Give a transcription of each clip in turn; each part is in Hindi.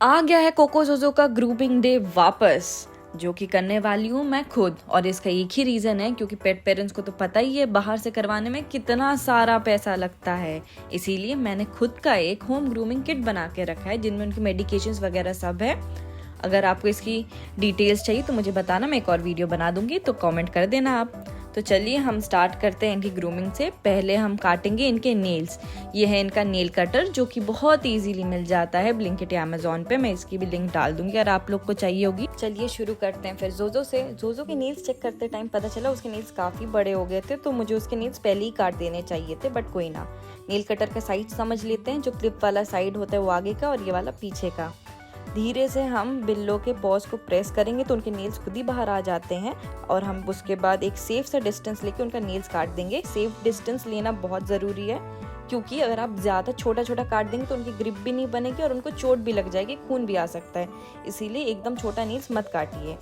आ गया है कोकोजोजो का ग्रूमिंग डे वापस, जो कि करने वाली हूँ मैं खुद। और इसका एक ही रीज़न है क्योंकि पेट पेरेंट्स को तो पता ही है बाहर से करवाने में कितना सारा पैसा लगता है। इसीलिए मैंने खुद का एक होम ग्रूमिंग किट बना के रखा है जिनमें उनकी मेडिकेशंस वगैरह सब है। अगर आपको इसकी डिटेल्स चाहिए तो मुझे बताना, मैं एक और वीडियो बना दूंगी, तो कमेंट कर देना आप। तो चलिए हम स्टार्ट करते हैं इनकी ग्रूमिंग से। पहले हम काटेंगे इनके नेल्स। ये है इनका नेल कटर जो कि बहुत इजीली मिल जाता है ब्लिंकिट या अमेजोन पे। मैं इसकी भी लिंक डाल दूंगी अगर आप लोग को चाहिए होगी। चलिए शुरू करते हैं फिर जोजो से। जोजो के नेल्स चेक करते टाइम पता चला उसके नेल्स काफ़ी बड़े हो गए थे, तो मुझे उसके नेल्स पहले ही काट देने चाहिए थे, बट कोई ना। नेल कटर का साइड समझ लेते हैं। जो क्लिप वाला साइड होता है वो आगे का और ये वाला पीछे का। धीरे से हम बिल्लों के पॉज को प्रेस करेंगे तो उनके नेल्स खुद ही बाहर आ जाते हैं। और हम उसके बाद एक सेफ सा डिस्टेंस लेके उनका नेल्स काट देंगे। सेफ डिस्टेंस लेना बहुत ज़रूरी है क्योंकि अगर आप ज़्यादा छोटा छोटा काट देंगे तो उनकी ग्रिप भी नहीं बनेगी और उनको चोट भी लग जाएगी, खून भी आ सकता है। इसीलिए एकदम छोटा नेल्स मत काटिए।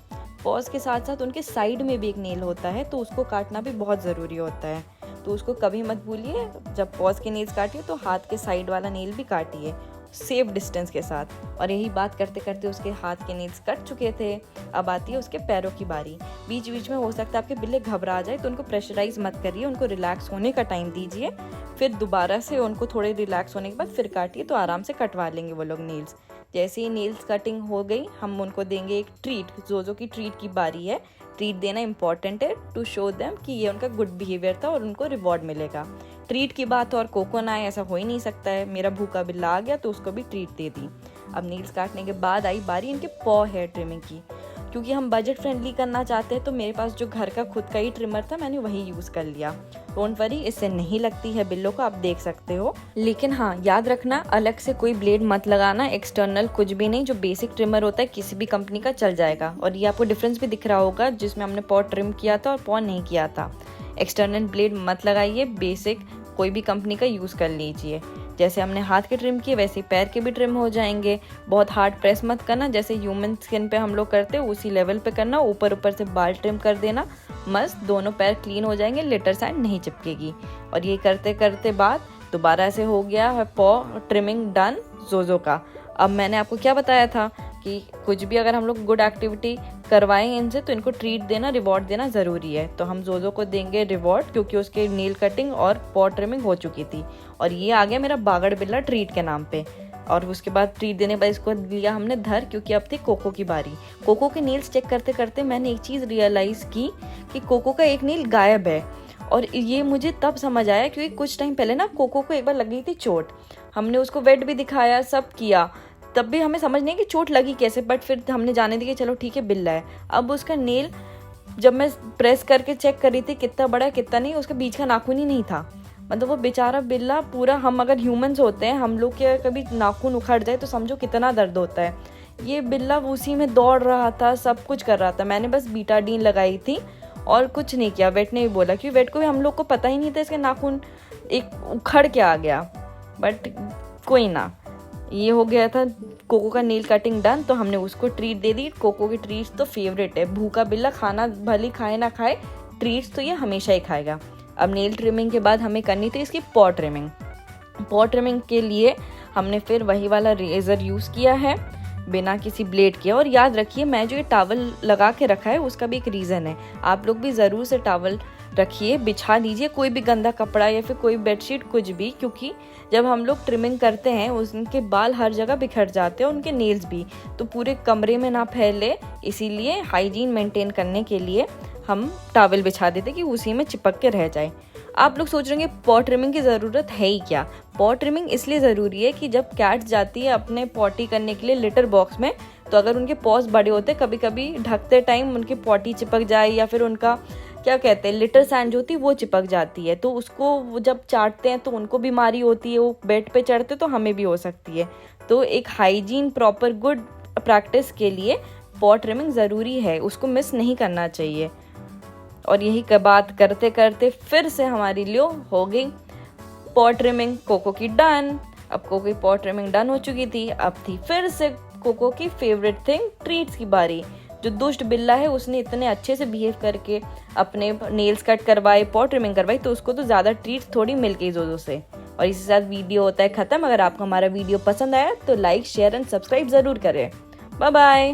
पॉज के साथ साथ उनके साइड में भी एक नेल होता है तो उसको काटना भी बहुत ज़रूरी होता है, तो उसको कभी मत भूलिए। जब पॉज के नेल्स काटिए तो हाथ के साइड वाला नेल भी काटिए सेफ डिस्टेंस के साथ। और यही बात करते करते उसके हाथ के नेल्स कट चुके थे। अब आती है उसके पैरों की बारी। बीच बीच में हो सकता है आपके बिल्ले घबरा जाए तो उनको प्रेशराइज मत करिए, उनको रिलैक्स होने का टाइम दीजिए। फिर दोबारा से उनको थोड़े रिलैक्स होने के बाद फिर काटिए तो आराम से कटवा लेंगे वो लोग नेल्स। जैसे ही नेल्स कटिंग हो गई हम उनको देंगे एक ट्रीट। जोजो की ट्रीट की बारी है। ट्रीट देना इंपॉर्टेंट है टू शो देम कि ये उनका गुड बिहेवियर था और उनको रिवॉर्ड मिलेगा। ट्रीट की बात और कोको ना आए ऐसा हो ही नहीं सकता है। मेरा भूखा बिल्ला आ गया तो उसको भी ट्रीट दे दी। अब नेल्स काटने के बाद आई बारी इनके पॉ हेयर ट्रिमिंग की। क्योंकि हम बजट फ्रेंडली करना चाहते हैं तो मेरे पास जो घर का खुद का ही ट्रिमर था मैंने वही यूज़ कर लिया। डोंट वरी, इससे नहीं लगती है बिल्लों को, आप देख सकते हो। लेकिन हाँ, याद रखना अलग से कोई ब्लेड मत लगाना, एक्सटर्नल कुछ भी नहीं। जो बेसिक ट्रिमर होता है किसी भी कंपनी का चल जाएगा। और ये आपको डिफरेंस भी दिख रहा होगा जिसमें हमने पॉ ट्रिम किया था और पॉ नहीं किया था। एक्सटर्नल ब्लेड मत लगाइए, बेसिक कोई भी कंपनी का यूज़ कर लीजिए। जैसे हमने हाथ के ट्रिम किए वैसे पैर के भी ट्रिम हो जाएंगे। बहुत हार्ड प्रेस मत करना, जैसे ह्यूमन स्किन पे हम लोग करते हैं उसी लेवल पे करना। ऊपर ऊपर से बाल ट्रिम कर देना, मस्त दोनों पैर क्लीन हो जाएंगे, लिटर सैंड नहीं चिपकेगी। और ये करते करते बाद दोबारा से हो गया है पॉ ट्रिमिंग डन जोजो का। अब मैंने आपको क्या बताया था कि कुछ भी अगर हम लोग गुड एक्टिविटी करवाएं इनसे तो इनको ट्रीट देना, रिवॉर्ड देना ज़रूरी है। तो हम जोजो को देंगे रिवॉर्ड क्योंकि उसके नेल कटिंग और पॉ ट्रिमिंग हो चुकी थी। और ये आ गया मेरा बागड़ बिल्ला ट्रीट के नाम पे। और उसके बाद ट्रीट देने के बाद इसको लिया हमने धर, क्योंकि अब थी कोको की बारी। कोको के नेल्स चेक करते करते मैंने एक चीज़ रियलाइज़ की कि कोको का एक नेल गायब है। और ये मुझे तब समझ आया क्योंकि कुछ टाइम पहले ना कोको को एक बार लग गई थी चोट। हमने उसको वेट भी दिखाया, सब किया, तब भी हमें समझ नहीं कि चोट लगी कैसे, बट फिर हमने जाने दी कि चलो ठीक है बिल्ला है। अब उसका नेल जब मैं प्रेस करके चेक कर रही थी कितना बड़ा है कितना नहीं, उसका बीच का नाखून ही नहीं था। मतलब वो बेचारा बिल्ला पूरा, हम अगर ह्यूमंस होते हैं हम लोग के कभी नाखून उखड़ जाए तो समझो कितना दर्द होता है। ये बिल्ला उसी में दौड़ रहा था, सब कुछ कर रहा था। मैंने बस बीटाडीन लगाई थी और कुछ नहीं किया। वेट ने भी बोला, क्योंकि वेट को भी हम लोग को पता ही नहीं था इसके नाखून एक उखड़ के आ गया। बट कोई ना, ये हो गया था कोको का नेल कटिंग डन। तो हमने उसको ट्रीट दे दी। कोको की ट्रीट्स तो फेवरेट है। भूखा बिल्ला खाना भले खाए ना खाए, ट्रीट्स तो ये हमेशा ही खाएगा। अब नेल ट्रिमिंग के बाद हमें करनी थी इसकी पॉ ट्रिमिंग। पॉ ट्रिमिंग के लिए हमने फिर वही वाला रेज़र यूज़ किया है बिना किसी ब्लेड के। और याद रखिए मैं जो ये टॉवल लगा के रखा है उसका भी एक रीज़न है। आप लोग भी ज़रूर से टॉवल रखिए, बिछा दीजिए कोई भी गंदा कपड़ा या फिर कोई बेडशीट कुछ भी, क्योंकि जब हम लोग ट्रिमिंग करते हैं उनके बाल हर जगह बिखर जाते हैं, उनके नेल्स भी, तो पूरे कमरे में ना फैले। इसीलिए हाइजीन मेंटेन करने के लिए हम टॉवल बिछा देते कि उसी में चिपक के रह जाए। आप लोग सोच रहे हैं पॉ ट्रिमिंग की ज़रूरत है ही क्या। पॉ ट्रिमिंग इसलिए ज़रूरी है कि जब कैट्स जाती है अपने पॉटी करने के लिए लिटर बॉक्स में, तो अगर उनके पॉज बड़े होते कभी कभी ढकते टाइम उनकी पॉटी चिपक जाए या फिर उनका क्या कहते हैं लिटर सैंड जो होती है वो चिपक जाती है, तो उसको वो जब चाटते हैं तो उनको बीमारी होती है। वो बेड पे चढ़ते तो हमें भी हो सकती है। तो एक हाइजीन प्रॉपर गुड प्रैक्टिस के लिए पॉ ट्रिमिंग ज़रूरी है, उसको मिस नहीं करना चाहिए। और यही बात करते करते फिर से हमारी लियो हो गई पॉ ट्रिमिंग कोको की डन। अब कोको की पॉ ट्रिमिंग डन हो चुकी थी। अब थी फिर से कोको की फेवरेट थिंग ट्रीट्स की बारी। जो दुष्ट बिल्ला है उसने इतने अच्छे से बिहेव करके अपने नेल्स कट करवाए, पॉ ट्रिमिंग करवाई, तो उसको तो ज़्यादा ट्रीट थोड़ी मिल गई जोजो से। और इसी के साथ वीडियो होता है ख़त्म। अगर आपको हमारा वीडियो पसंद आया तो लाइक, शेयर एंड सब्सक्राइब ज़रूर करें। Bye bye.